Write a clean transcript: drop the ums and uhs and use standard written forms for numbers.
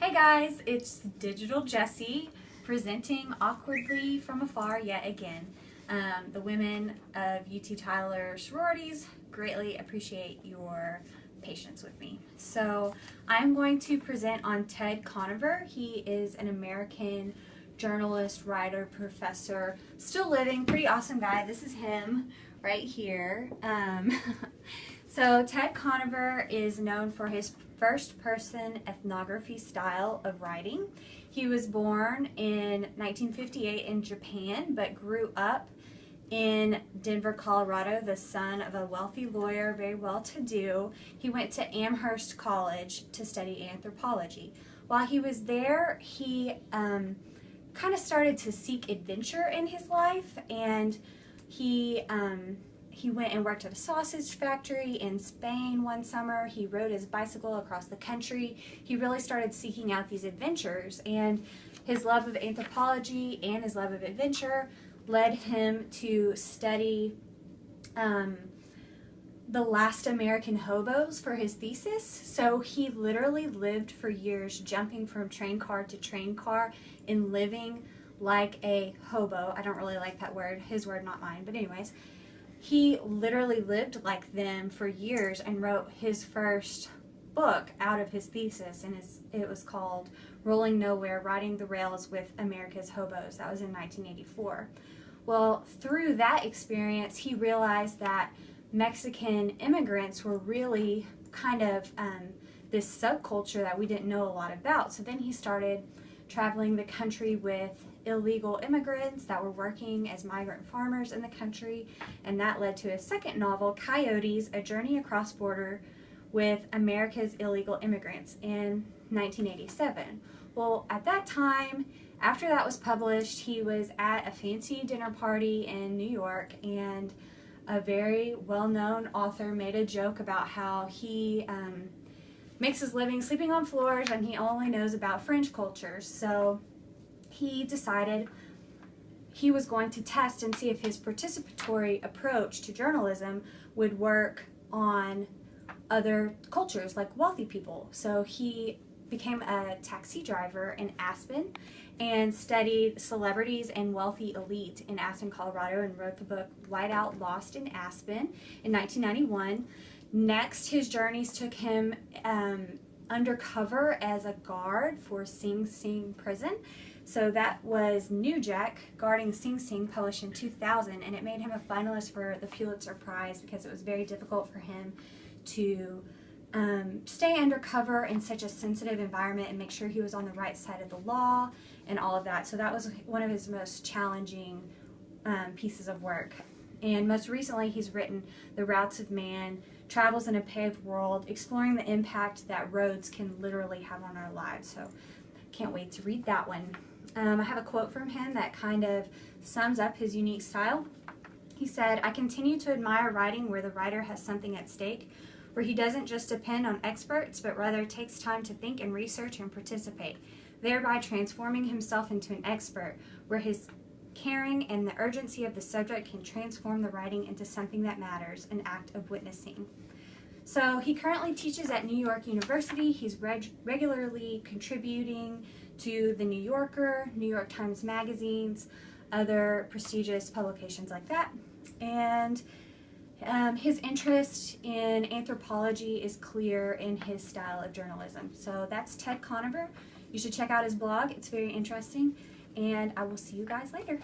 Hey guys, it's Digital Jessi presenting awkwardly from afar yet again. The women of UT Tyler sororities greatly appreciate your patience with me. So I'm going to present on Ted Conover. He is an American journalist, writer, professor, still living, pretty awesome guy. This is him right here. So Ted Conover is known for his first-person ethnography style of writing. He was born in 1958 in Japan, but grew up in Denver, Colorado, the son of a wealthy lawyer, very well-to-do. He went to Amherst College to study anthropology. While he was there, he kind of started to seek adventure in his life, and he went and worked at a sausage factory in Spain one summer. He rode his bicycle across the country. He really started seeking out these adventures, and his love of anthropology and his love of adventure led him to study the last American hobos for his thesis. So he literally lived for years jumping from train car to train car and living like a hobo. I don't really like that word, his word, not mine, but anyways. He literally lived like them for years and wrote his first book out of his thesis, and it was called Rolling Nowhere, Riding the Rails with America's Hobos. That was in 1984. Well, through that experience, he realized that Mexican immigrants were really kind of this subculture that we didn't know a lot about. So then he started traveling the country with illegal immigrants that were working as migrant farmers in the country, and that led to his second novel, Coyotes, A Journey Across Border with America's Illegal Immigrants, in 1987. Well, at that time, after that was published, he was at a fancy dinner party in New York, and a very well-known author made a joke about how he makes his living sleeping on floors and he only knows about French cultures. So he decided he was going to test and see if his participatory approach to journalism would work on other cultures, like wealthy people. So he became a taxi driver in Aspen and studied celebrities and wealthy elite in Aspen, Colorado, and wrote the book Whiteout Lost in Aspen in 1991. Next, his journeys took him undercover as a guard for Sing Sing prison. So that was New Jack, Guarding Sing Sing, published in 2000, and it made him a finalist for the Pulitzer Prize because it was very difficult for him to stay undercover in such a sensitive environment and make sure he was on the right side of the law and all of that. So that was one of his most challenging pieces of work. And most recently, he's written The Routes of Man, Travels in a Paved World, exploring the impact that roads can literally have on our lives. So can't wait to read that one. I have a quote from him that kind of sums up his unique style. He said, "I continue to admire writing where the writer has something at stake, where he doesn't just depend on experts, but rather takes time to think and research and participate, thereby transforming himself into an expert, where his caring and the urgency of the subject can transform the writing into something that matters, an act of witnessing." So he currently teaches at New York University. He's regularly contributing to the New Yorker, New York Times magazines, other prestigious publications like that. And his interest in anthropology is clear in his style of journalism. So that's Ted Conover. You should check out his blog. It's very interesting. And I will see you guys later.